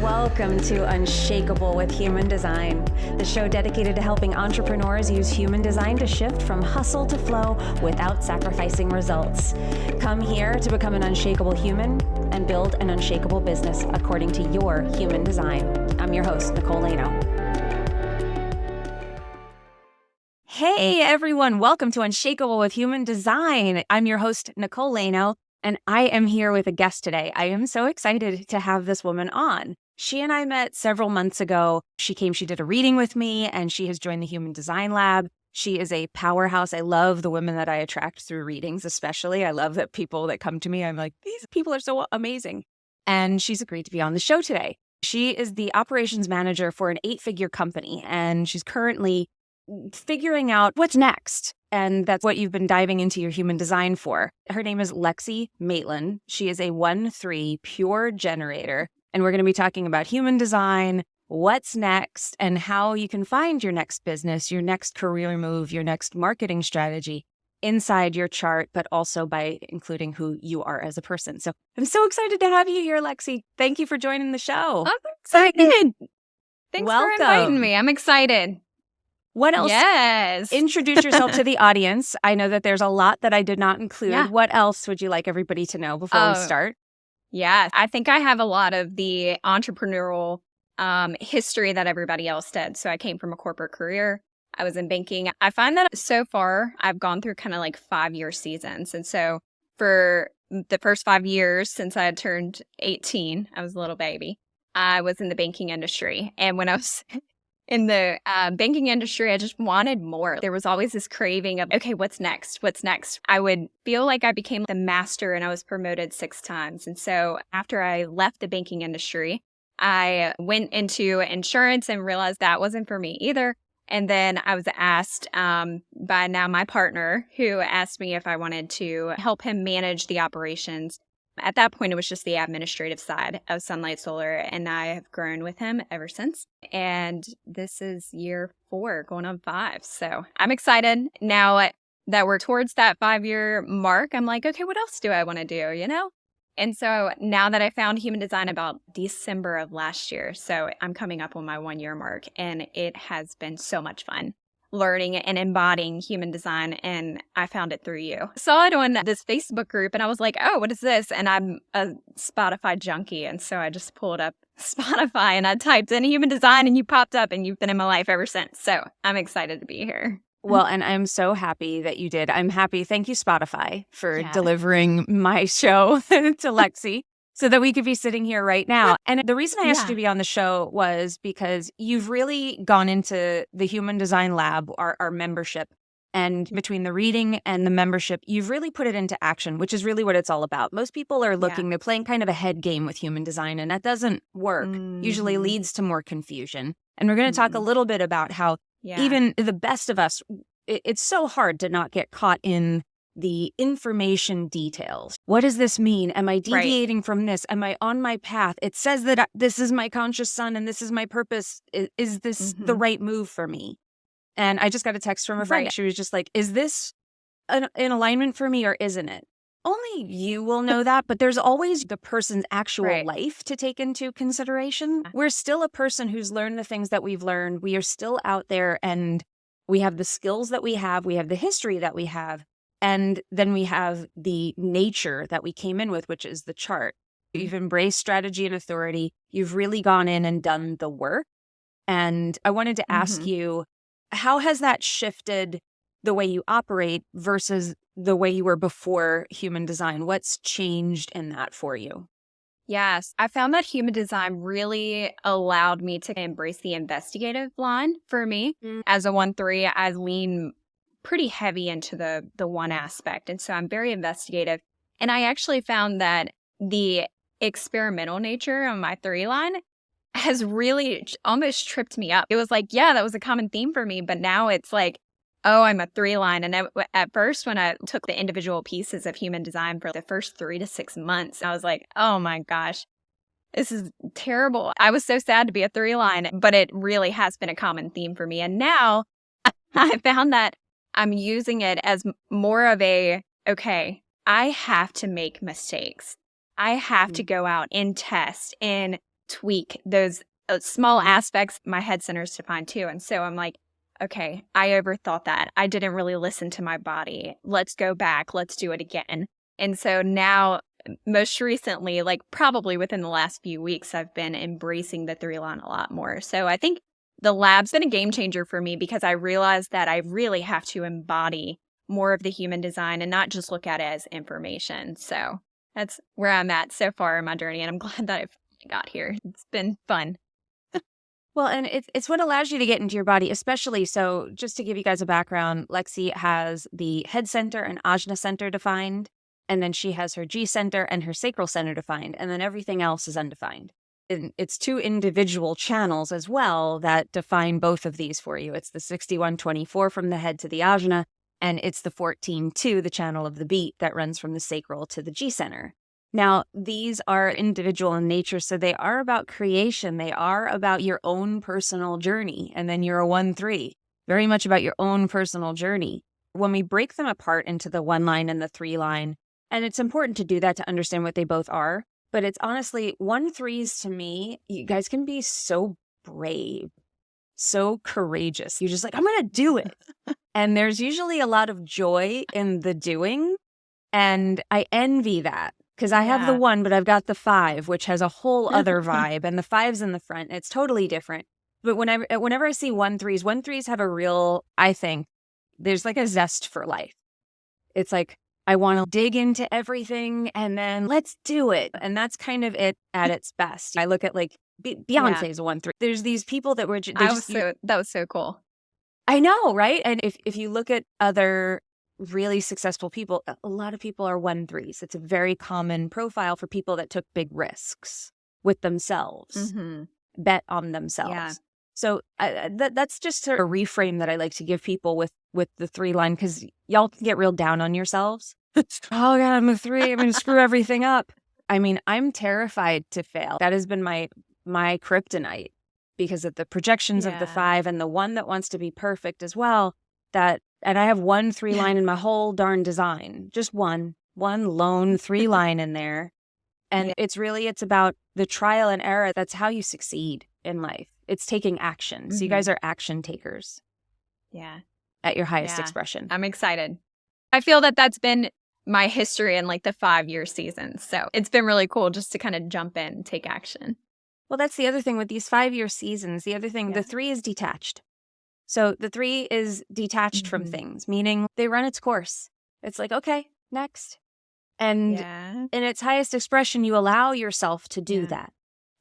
Welcome to Unshakable with Human Design, the show dedicated to helping entrepreneurs use human design to shift from hustle to flow without sacrificing results. Come here to become an unshakable human and build an unshakable business according to your human design. I'm your host, Nicole. Hey everyone, welcome to Unshakable with Human Design. I'm your host, Nicole, and I am here with a guest today. I am so excited to have this woman on. She and I met several months ago. She did a reading with me, and she has joined the Human Design Lab. She is a powerhouse. I love the women that I attract through readings, especially. I love that people that come to me, I'm like, these people are so amazing. And she's agreed to be on the show today. She is the operations manager for an 8-figure company, and she's currently figuring out what's next. And that's what you've been diving into your human design for. Her name is Lexi Maitland. She is a 1-3 pure generator. And we're going to be talking about human design, what's next, and how you can find your next business, your next career move, your next marketing strategy inside your chart, but also by including who you are as a person. So I'm so excited to have you here, Lexi. Thank you for joining the show. I'm excited. Thanks Welcome. for inviting me. I'm excited. What else? Yes. Introduce yourself to the audience. I know that there's a lot that I did not include. Yeah. What else would you like everybody to know before we start? Yeah, I think I have a lot of the entrepreneurial history that everybody else did. So I came from a corporate career. I was in banking. I find that so far I've gone through kind of like 5-year seasons. And so for the first 5 years since I had turned 18, I was a little baby, I was in the banking industry. And when I was in the banking industry, I just wanted more. There was always this craving of, okay, what's next? What's next? I would feel like I became the master and I was promoted 6 times. And so after I left the banking industry, I went into insurance and realized that wasn't for me either. And then I was asked by now my partner, who asked me if I wanted to help him manage the operations. At that point, it was just the administrative side of Sunlight Solar, and I have grown with him ever since. And this is year 4, going on 5. So I'm excited now that we're towards that 5-year mark. I'm like, okay, what else do I want to do, you know? And so now that I found human design about December of last year, so I'm coming up on my 1-year mark, and it has been so much fun learning and embodying human design, and I found it through you. Saw it on this Facebook group, and I was like, oh, what is this? And I'm a Spotify junkie, and so I just pulled up Spotify, and I typed in human design, and you popped up, and you've been in my life ever since. So I'm excited to be here. Well, and I'm so happy that you did. I'm happy. Thank you, Spotify, for delivering my show to Lexi so that we could be sitting here right now. And the reason I asked you to be on the show was because you've really gone into the Human Design Lab, our membership, and between the reading and the membership, you've really put it into action, which is really what it's all about. Most people are they're playing kind of a head game with human design, and that doesn't work. Usually leads to more confusion. And we're going to talk a little bit about how even the best of us, it's so hard to not get caught in the information details. What does this mean? Am I deviating from this? Am I on my path? It says that this is my conscious sun and this is my purpose. Is this the right move for me? And I just got a text from a friend. She was just like, is this an alignment for me or isn't it? Only you will know that, but there's always the person's actual life to take into consideration. We're still a person who's learned the things that we've learned. We are still out there, and we have the skills that we have. We have the history that we have. And then we have the nature that we came in with, which is the chart. You've embraced strategy and authority. You've really gone in and done the work. And I wanted to ask you, how has that shifted the way you operate versus the way you were before human design? What's changed in that for you? Yes, I found that human design really allowed me to embrace the investigative line for me. As a 1-3, I lean pretty heavy into the one aspect. And so I'm very investigative. And I actually found that the experimental nature of my 3 line has really almost tripped me up. It was like, yeah, that was a common theme for me. But now it's like, oh, I'm a 3 line. And at first, when I took the individual pieces of human design for the first 3 to 6 months, I was like, oh my gosh, this is terrible. I was so sad to be a 3 line, but it really has been a common theme for me. And now I found that I'm using it as more of a, okay, I have to make mistakes. I have to go out and test and tweak those small aspects my head centers to find too. And so I'm like, okay, I overthought that. I didn't really listen to my body. Let's go back. Let's do it again. And so now, most recently, like probably within the last few weeks, I've been embracing the 3-line a lot more. So I think the lab's been a game changer for me because I realized that I really have to embody more of the human design and not just look at it as information. So that's where I'm at so far in my journey. And I'm glad that I've got here. It's been fun. Well, and it's what allows you to get into your body, especially. So just to give you guys a background, Lexi has the head center and ajna center defined, and then she has her G center and her sacral center defined, and then everything else is undefined. And it's 2 individual channels as well that define both of these for you. It's the 6124 from the head to the ajna, and it's the 14-2, the channel of the beat that runs from the sacral to the G center. Now, these are individual in nature, so they are about creation. They are about your own personal journey. And then you're a 1-3, very much about your own personal journey. When we break them apart into the 1-line and the 3-line, and it's important to do that to understand what they both are, but it's honestly 1-3s to me, you guys can be so brave, so courageous. You're just like, I'm going to do it. And there's usually a lot of joy in the doing. And I envy that. Because I have the 1, but I've got the 5, which has a whole other vibe, and the 5's in the front. It's totally different. But whenever I see 1-3s, 1-3s have a real, I think, there's like a zest for life. It's like, I want to dig into everything, and then let's do it. And that's kind of it at its best. I look at like Beyonce's a 1-3. There's these people that were that was so cool. I know, right? And if you look at other really successful people, a lot of people are 1-3s. It's a very common profile for people that took big risks with themselves, bet on themselves. Yeah. So that's just a reframe that I like to give people with the 3-line, because y'all can get real down on yourselves. Oh God, I'm a 3. I'm going to screw everything up. I mean, I'm terrified to fail. That has been my kryptonite because of the projections of the 5 and the 1 that wants to be perfect as well. And I have 1 3-line in my whole darn design, just one lone 3-line in there. And it's about the trial and error. That's how you succeed in life. It's taking action. So you guys are action takers. Yeah. At your highest expression. I'm excited. I feel that that's been my history in like the 5-year season. So it's been really cool just to kind of jump in and take action. Well, that's the other thing with these 5-year seasons. The other thing, the 3 is detached. So the 3 is detached from things, meaning they run its course. It's like, okay, next. And in its highest expression, you allow yourself to do that,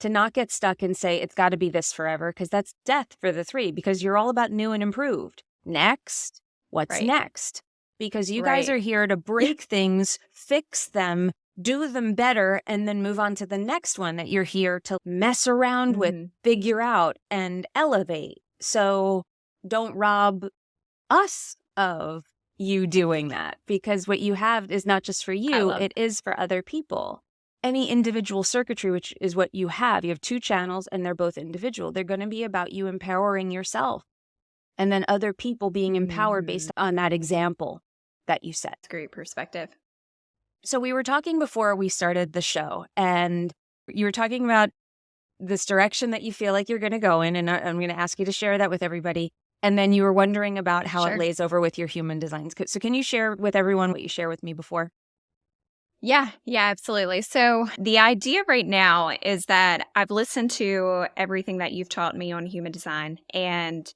to not get stuck and say, it's got to be this forever, because that's death for the 3, because you're all about new and improved. Next, what's next? Because you guys are here to break things, fix them, do them better, and then move on to the next one that you're here to mess around with, figure out, and elevate. So don't rob us of you doing that, because what you have is not just for you, it is for other people. Any individual circuitry, which is what you have 2 channels and they're both individual. They're going to be about you empowering yourself and then other people being empowered based on that example that you set. That's a great perspective. So we were talking before we started the show, and you were talking about this direction that you feel like you're going to go in, and I'm going to ask you to share that with everybody. And then you were wondering about how it lays over with your human designs. So can you share with everyone what you shared with me before? Yeah, absolutely. So the idea right now is that I've listened to everything that you've taught me on human design, and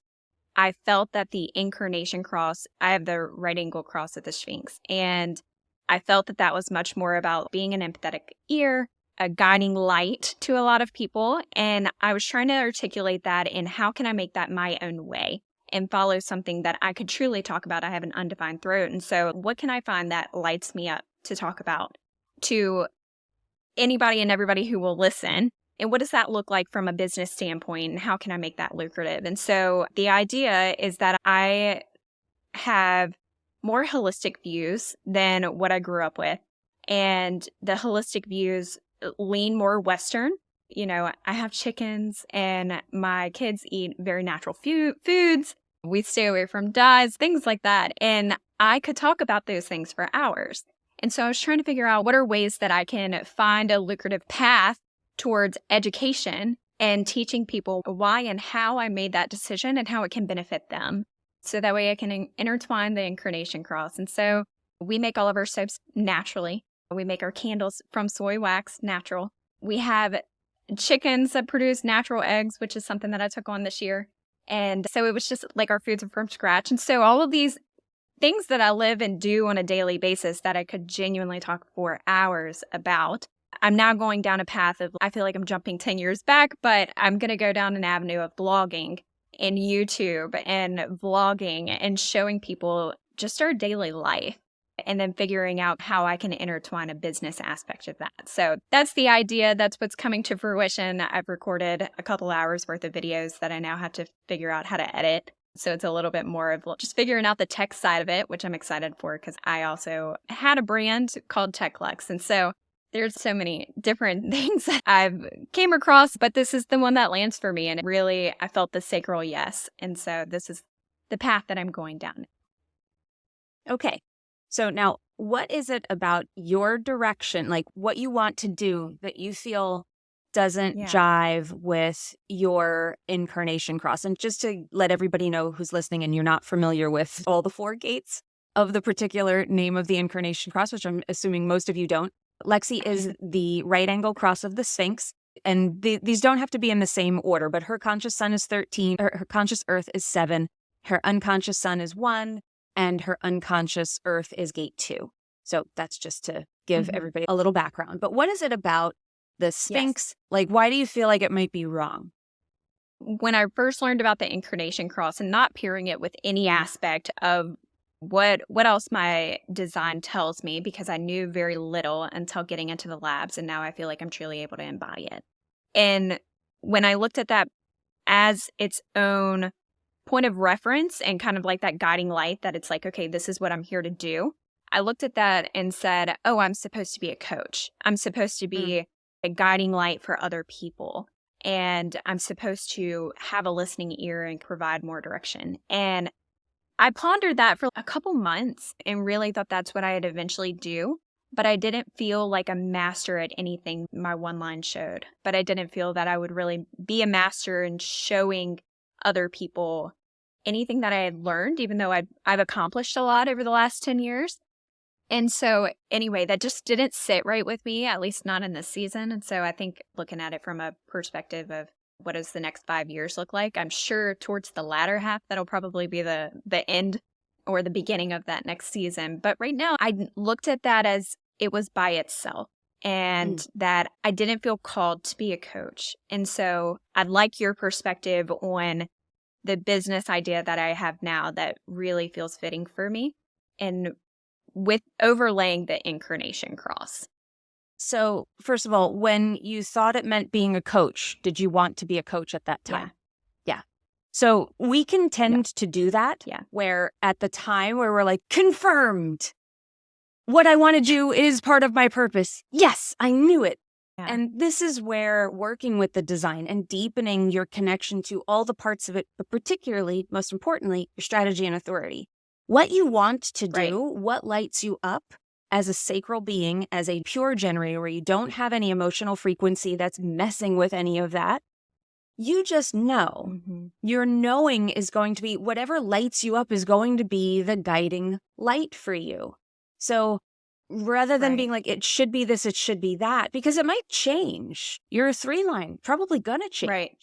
I felt that the Incarnation cross, I have the right angle cross at the Sphinx, and I felt that was much more about being an empathetic ear, a guiding light to a lot of people. And I was trying to articulate that in how can I make that my own way and follow something that I could truly talk about. I have an undefined throat. And so what can I find that lights me up to talk about to anybody and everybody who will listen? And what does that look like from a business standpoint? And how can I make that lucrative? And so the idea is that I have more holistic views than what I grew up with. And the holistic views lean more Western. You know, I have chickens and my kids eat very natural foods. We stay away from dyes, things like that. And I could talk about those things for hours. And so I was trying to figure out what are ways that I can find a lucrative path towards education and teaching people why and how I made that decision and how it can benefit them. So that way I can intertwine the Incarnation cross. And so we make all of our soaps naturally. We make our candles from soy wax, natural. We have chickens that produce natural eggs, which is something that I took on this year. And so it was just like our foods are from scratch. And so all of these things that I live and do on a daily basis that I could genuinely talk for hours about, I'm now going down a path of, I feel like I'm jumping 10 years back, but I'm going to go down an avenue of blogging and YouTube and vlogging and showing people just our daily life and then figuring out how I can intertwine a business aspect of that. So that's the idea. That's what's coming to fruition. I've recorded a couple hours worth of videos that I now have to figure out how to edit. So it's a little bit more of just figuring out the tech side of it, which I'm excited for because I also had a brand called TechLex. And so there's so many different things that I've came across, but this is the one that lands for me. And really, I felt the sacral yes. And so this is the path that I'm going down. Okay. So now, what is it about your direction, like what you want to do that you feel doesn't jive with your Incarnation cross? And just to let everybody know who's listening and you're not familiar with all the 4 gates of the particular name of the Incarnation cross, which I'm assuming most of you don't, Lexi is the right angle cross of the Sphinx. And these don't have to be in the same order, but her conscious sun is 13, her conscious earth is 7, her unconscious sun is 1, and her unconscious earth is gate 2. So that's just to give everybody a little background. But what is it about the Sphinx? Yes. Like, why do you feel like it might be wrong? When I first learned about the Incarnation cross and not pairing it with any aspect of what else my design tells me, because I knew very little until getting into the labs, and now I feel like I'm truly able to embody it. And when I looked at that as its own point of reference and kind of like that guiding light that it's like, okay, this is what I'm here to do, I looked at that and said, oh, I'm supposed to be a coach. I'm supposed to be a guiding light for other people. And I'm supposed to have a listening ear and provide more direction. And I pondered that for a couple months and really thought that's what I'd eventually do. But I didn't feel like a master at anything my one line showed. But I didn't feel that I would really be a master in showing other people anything that I had learned, even though I've accomplished a lot over the last 10 years. And so anyway, that just didn't sit right with me, at least not in this season. And so I think looking at it from a perspective of what does the next 5 years look like, I'm sure towards the latter half, that'll probably be the end or the beginning of that next season. But right now, I looked at that as it was by itself and that I didn't feel called to be a coach. And so I'd like your perspective on the business idea that I have now that really feels fitting for me, and with overlaying the Incarnation cross. So, first of all, when you thought it meant being a coach, did you want to be a coach at that time? Yeah. So we can tend to do that, where at the time where we're like, confirmed, what I want to do is part of my purpose. Yes, I knew it. Yeah. And this is where working with the design and deepening your connection to all the parts of it, but particularly, most importantly, your strategy and authority. What you want to do, what lights you up as a sacral being, as a pure generator where you don't have any emotional frequency that's messing with any of that. You just know. Your knowing is going to be whatever lights you up is going to be the guiding light for you. So rather than being like, it should be this, it should be that, because it might change. You're a 3-line, probably going to change. Right.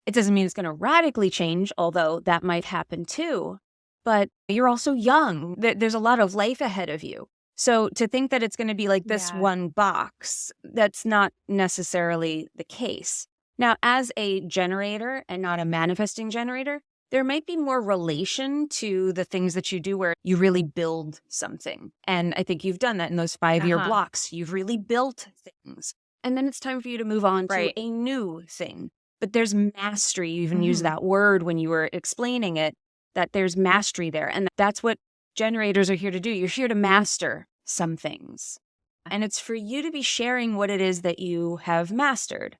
It doesn't mean it's going to radically change, although that might happen too. But you're also young. There's a lot of life ahead of you. So to think that it's going to be like this one box, that's not necessarily the case. Now, as a generator and not a manifesting generator, there might be more relation to the things that you do where you really build something. And I think you've done that in those 5-year blocks. You've really built things. And then it's time for you to move on to a new thing. But there's mastery. You even used that word when you were explaining it, that there's mastery there. And that's what generators are here to do. You're here to master some things. And it's for you to be sharing what it is that you have mastered.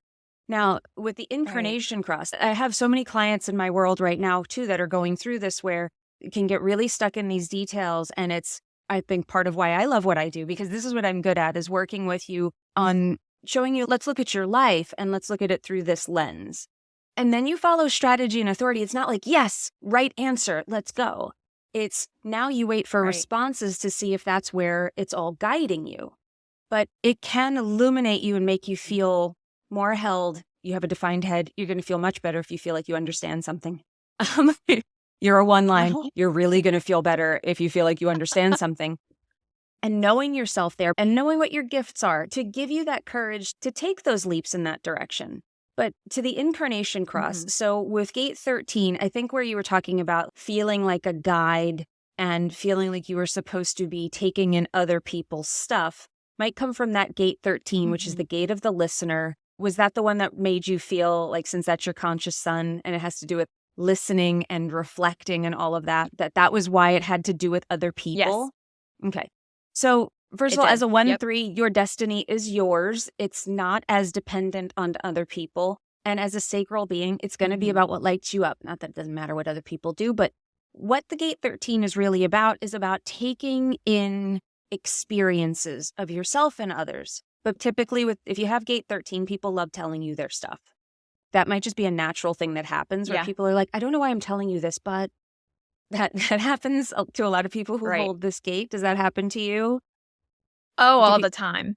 Now, with the Incarnation cross, I have so many clients in my world right now, too, that are going through this where you can get really stuck in these details. And it's, I think, part of why I love what I do, because this is what I'm good at, is working with you on showing you, let's look at your life and let's look at it through this lens. And then you follow strategy and authority. It's not like, yes, right answer, let's go. It's now you wait for responses to see if that's where it's all guiding you. But it can illuminate you and make you feel more held. You have a defined head. You're going to feel much better if you feel like you understand something. You're a one line. You're really going to feel better if you feel like you understand something. And knowing yourself there and knowing what your gifts are to give you that courage to take those leaps in that direction. But to the incarnation cross, so with gate 13, I think where you were talking about feeling like a guide and feeling like you were supposed to be taking in other people's stuff might come from that gate 13, which is the gate of the listener. Was that the one that made you feel like, since that's your conscious sun and it has to do with listening and reflecting and all of that, that was why it had to do with other people? Yes. Okay. So first of all, as a 1-3, your destiny is yours. It's not as dependent on other people. And as a sacral being, it's going to be about what lights you up. Not that it doesn't matter what other people do, but what the gate 13 is really about is about taking in experiences of yourself and others. But typically, if you have gate 13, people love telling you their stuff. That might just be a natural thing that happens where people are like, I don't know why I'm telling you this, but that happens to a lot of people who hold this gate. Does that happen to you? Oh, all the time.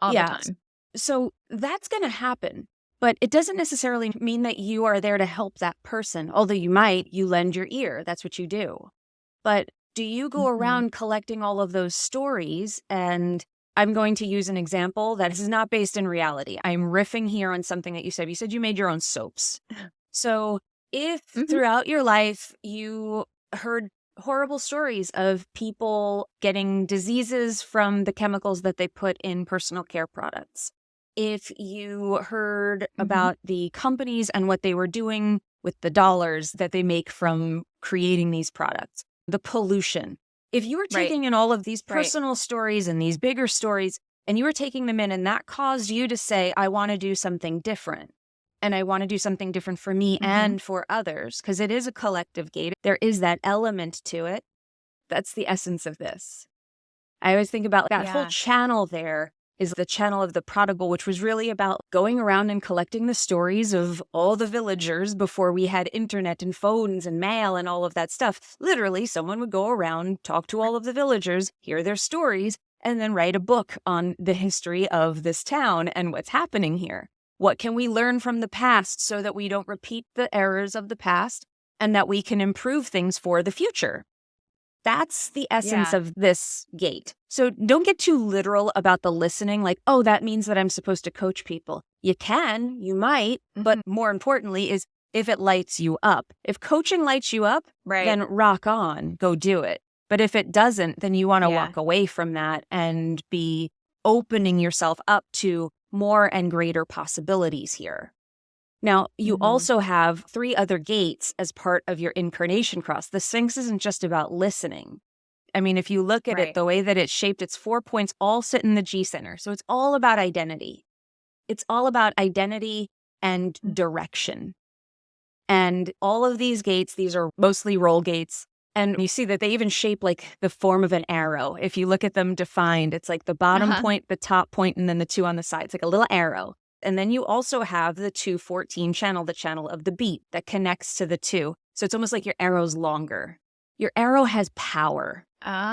All the time. So that's going to happen. But it doesn't necessarily mean that you are there to help that person. Although you lend your ear. That's what you do. But do you go around collecting all of those stories? And I'm going to use an example that is not based in reality. I'm riffing here on something that you said. You said you made your own soaps. So if throughout your life you heard horrible stories of people getting diseases from the chemicals that they put in personal care products, if you heard about the companies and what they were doing with the dollars that they make from creating these products, the pollution, if you were taking in all of these personal stories and these bigger stories and you were taking them in and that caused you to say, I want to do something different. And I want to do something different for me and for others, because it is a collective gate. There is that element to it. That's the essence of this. I always think about that whole channel there is the channel of the prodigal, which was really about going around and collecting the stories of all the villagers before we had internet and phones and mail and all of that stuff. Literally, someone would go around, talk to all of the villagers, hear their stories, and then write a book on the history of this town and what's happening here. What can we learn from the past so that we don't repeat the errors of the past and that we can improve things for the future? That's the essence of this gate. So don't get too literal about the listening, like, oh, that means that I'm supposed to coach people. You can, you might, but more importantly is if it lights you up. If coaching lights you up, then rock on, go do it. But if it doesn't, then you want to walk away from that and be opening yourself up to more and greater possibilities here. Now, you also have 3 other gates as part of your incarnation cross. The Sphinx isn't just about listening. I mean, if you look at it, the way that it's shaped, its 4 points all sit in the G center. So it's all about identity. It's all about identity and direction. And all of these gates, these are mostly roll gates. And you see that they even shape like the form of an arrow. If you look at them defined, it's like the bottom point, the top point, and then the 2 on the side. It's like a little arrow. And then you also have the 214 channel, the channel of the beat that connects to the 2. So it's almost like your arrow's longer. Your arrow has power,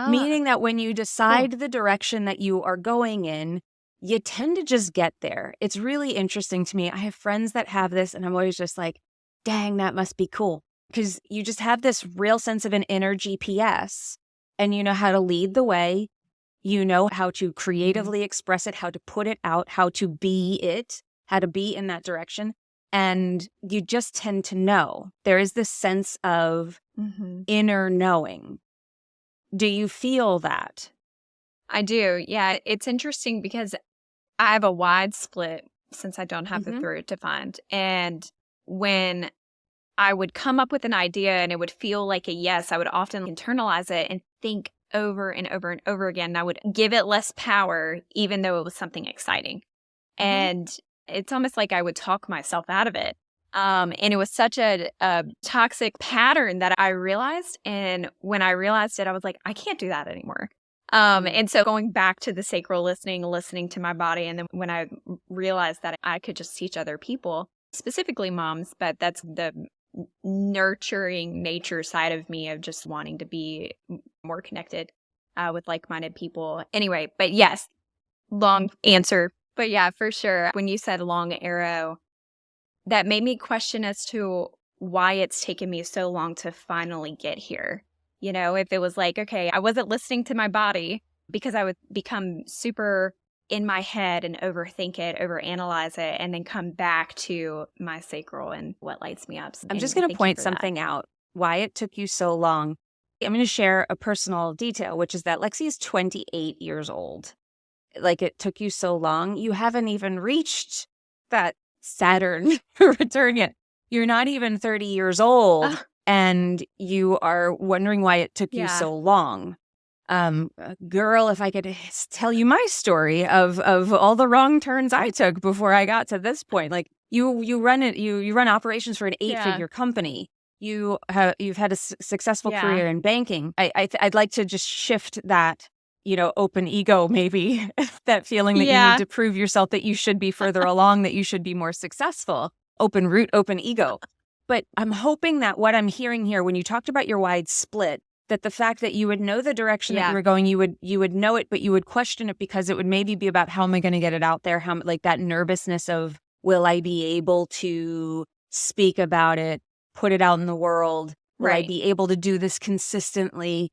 meaning that when you decide the direction that you are going in, you tend to just get there. It's really interesting to me. I have friends that have this, and I'm always just like, dang, that must be cool. Because you just have this real sense of an inner GPS, and you know how to lead the way. You know how to creatively express it, how to put it out, how to be it, how to be in that direction. And you just tend to know. There is this sense of inner knowing. Do you feel that? I do. Yeah. It's interesting because I have a wide split since I don't have the throat defined. And when I would come up with an idea and it would feel like a yes, I would often internalize it and think over and over and over again. And I would give it less power, even though it was something exciting. And it's almost like I would talk myself out of it. And it was such a toxic pattern that I realized. And when I realized it, I was like, I can't do that anymore. And so going back to the sacral listening to my body. And then when I realized that I could just teach other people, specifically moms, but that's the nurturing nature side of me of just wanting to be more connected with like-minded people. Anyway, but yes, long answer. But yeah, for sure. When you said long arrow, that made me question as to why it's taken me so long to finally get here. You know, if it was like, okay, I wasn't listening to my body because I would become super in my head and overthink it, overanalyze it, and then come back to my sacral and what lights me up. I'm just going to point something out, why it took you so long. I'm going to share a personal detail, which is that Lexi is 28 years old. Like, it took you so long. You haven't even reached that Saturn return yet. You're not even 30 years old. And you are wondering why it took you so long. Girl, if I could tell you my story of all the wrong turns I took before I got to this point. Like, you run operations for an 8-figure company. You've had a successful career in banking. I'd like to just shift that, open ego, maybe that feeling that you need to prove yourself, that you should be further along, that you should be more successful. Open root, open ego. But I'm hoping that what I'm hearing here, when you talked about your wide split, that the fact that you would know the direction that you were going, you would know it, but you would question it because it would maybe be about how am I going to get it out there? How, like, that nervousness of, will I be able to speak about it, put it out in the world? Will I be able to do this consistently?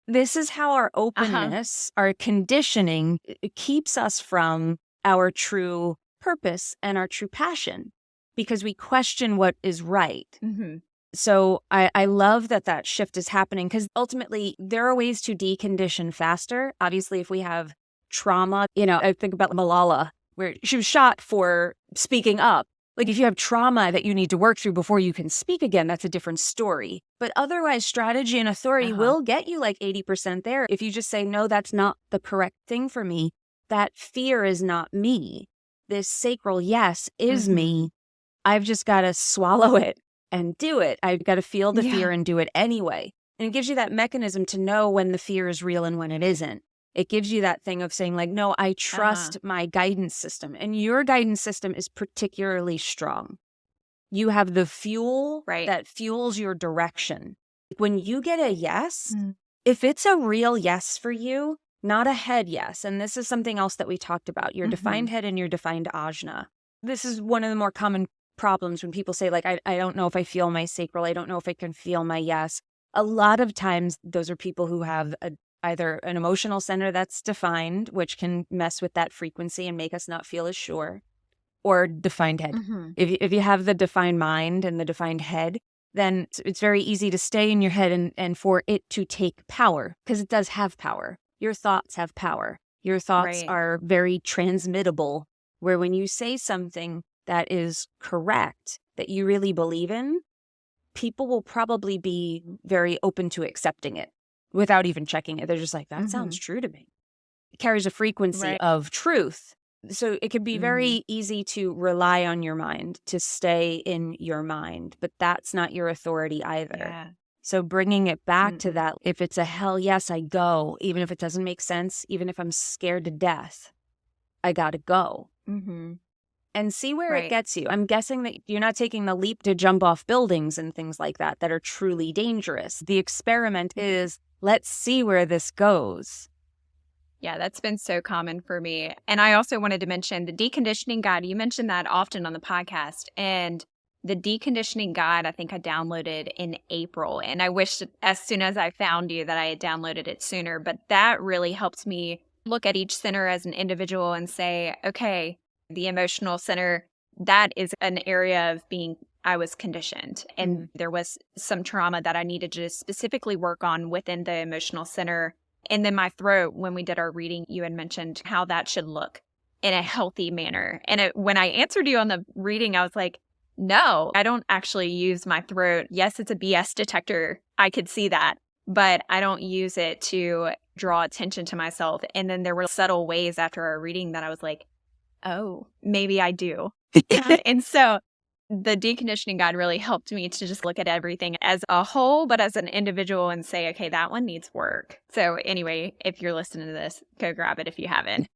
This is how our openness, our conditioning, it keeps us from our true purpose and our true passion, because we question what is right. Mm-hmm. So I love that shift is happening, because ultimately there are ways to decondition faster. Obviously, if we have trauma, I think about Malala, where she was shot for speaking up. Like, if you have trauma that you need to work through before you can speak again, that's a different story. But otherwise, strategy and authority will get you like 80% there. If you just say, no, that's not the correct thing for me. That fear is not me. This sacral yes is me. I've just got to swallow it and do it. I've got to feel the fear and do it anyway. And it gives you that mechanism to know when the fear is real and when it isn't. It gives you that thing of saying, like, no, I trust my guidance system. And your guidance system is particularly strong. You have the fuel that fuels your direction. When you get a yes, if it's a real yes for you, not a head yes. And this is something else that we talked about, your defined head and your defined ajna. This is one of the more common problems when people say, like, I don't know if I feel my sacral. I don't know if I can feel my yes. A lot of times those are people who have either an emotional center that's defined, which can mess with that frequency and make us not feel as sure, or defined head. If you have the defined mind and the defined head, then it's very easy to stay in your head and for it to take power, because it does have power. Your thoughts have power. Your thoughts are very transmittable, where when you say something that is correct, that you really believe in, people will probably be very open to accepting it without even checking it. They're just like, that sounds true to me. It carries a frequency of truth. So it can be very easy to rely on your mind, to stay in your mind, but that's not your authority either. Yeah. So bringing it back to that, if it's a hell yes, I go, even if it doesn't make sense, even if I'm scared to death, I gotta go. And see where it gets you. I'm guessing that you're not taking the leap to jump off buildings and things like that are truly dangerous. The experiment is, let's see where this goes. Yeah, that's been so common for me. And I also wanted to mention the deconditioning guide. You mentioned that often on the podcast. And the deconditioning guide, I think I downloaded in April. And I wish as soon as I found you that I had downloaded it sooner. But that really helped me look at each center as an individual and say, okay, the emotional center, that is an area of being, I was conditioned. And there was some trauma that I needed to specifically work on within the emotional center. And then my throat, when we did our reading, you had mentioned how that should look in a healthy manner. And when I answered you on the reading, I was like, no, I don't actually use my throat. Yes, it's a BS detector. I could see that. But I don't use it to draw attention to myself. And then there were subtle ways after our reading that I was like, oh, maybe I do. And so the deconditioning guide really helped me to just look at everything as a whole, but as an individual and say, okay, that one needs work. So anyway, if you're listening to this, go grab it if you haven't.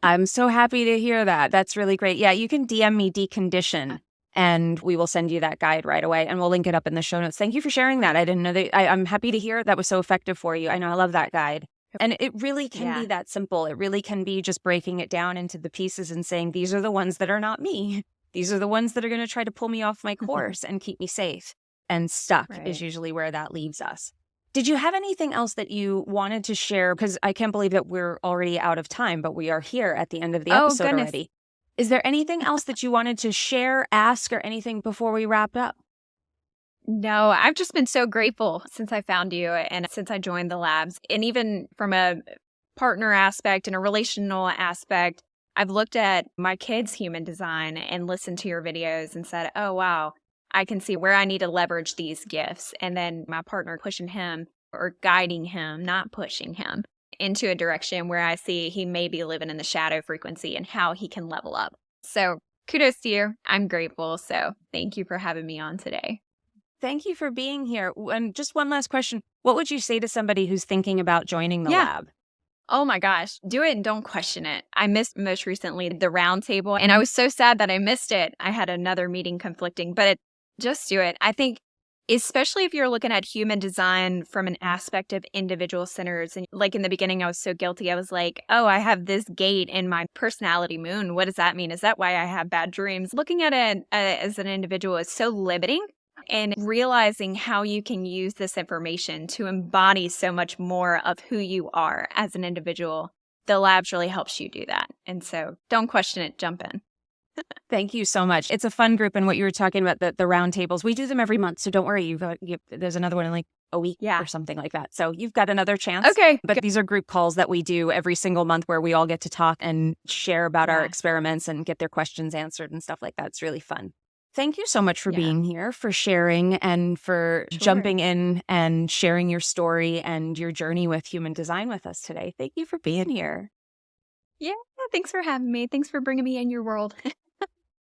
I'm so happy to hear that. That's really great. Yeah, you can DM me decondition and we will send you that guide right away and we'll link it up in the show notes. Thank you for sharing that. I didn't know that. I'm happy to hear that was so effective for you. I know I love that guide. And it really can be that simple. It really can be just breaking it down into the pieces and saying, these are the ones that are not me. These are the ones that are going to try to pull me off my course and keep me safe. And stuck is usually where that leaves us. Did you have anything else that you wanted to share? Because I can't believe that we're already out of time, but we are here at the end of the episode already. Is there anything else that you wanted to share, ask, or anything before we wrap up? No, I've just been so grateful since I found you and since I joined the labs. And even from a partner aspect and a relational aspect, I've looked at my kids' human design and listened to your videos and said, oh, wow, I can see where I need to leverage these gifts. And then my partner pushing him or guiding him, not pushing him into a direction where I see he may be living in the shadow frequency and how he can level up. So kudos to you. I'm grateful. So thank you for having me on today. Thank you for being here. And just one last question. What would you say to somebody who's thinking about joining the lab? Oh my gosh, do it and don't question it. I missed most recently the round table and I was so sad that I missed it. I had another meeting conflicting, but just do it. I think especially if you're looking at human design from an aspect of individual centers. And like in the beginning, I was so guilty. I was like, oh, I have this gate in my personality moon. What does that mean? Is that why I have bad dreams? Looking at it as an individual is so limiting. And realizing how you can use this information to embody so much more of who you are as an individual. The labs really helps you do that. And so don't question it, jump in. Thank you so much. It's a fun group. And what you were talking about, the round tables, we do them every month. So don't worry. There's another one in like a week or something like that. So you've got another chance. Okay. But these are group calls that we do every single month where we all get to talk and share about our experiments and get their questions answered and stuff like that. It's really fun. Thank you so much for being here, for sharing and for jumping in and sharing your story and your journey with human design with us today. Thank you for being here. Yeah, thanks for having me. Thanks for bringing me in your world.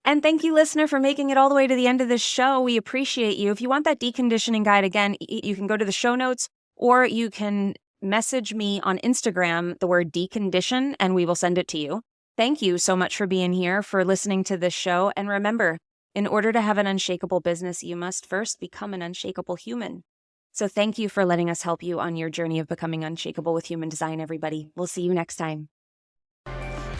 And thank you, listener, for making it all the way to the end of this show. We appreciate you. If you want that deconditioning guide again, you can go to the show notes or you can message me on Instagram, the word decondition, and we will send it to you. Thank you so much for being here, for listening to this show. And remember, in order to have an unshakable business, you must first become an unshakable human. So thank you for letting us help you on your journey of becoming unshakable with human design, everybody. We'll see you next time.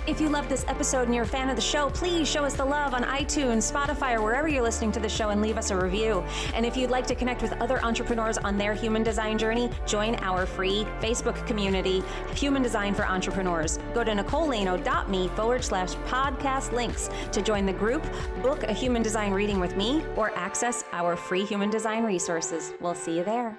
If you love this episode and you're a fan of the show, please show us the love on iTunes, Spotify, or wherever you're listening to the show and leave us a review. And if you'd like to connect with other entrepreneurs on their human design journey, join our free Facebook community, Human Design for Entrepreneurs. Go to nicolelano.me/podcast links to join the group, book a human design reading with me, or access our free human design resources. We'll see you there.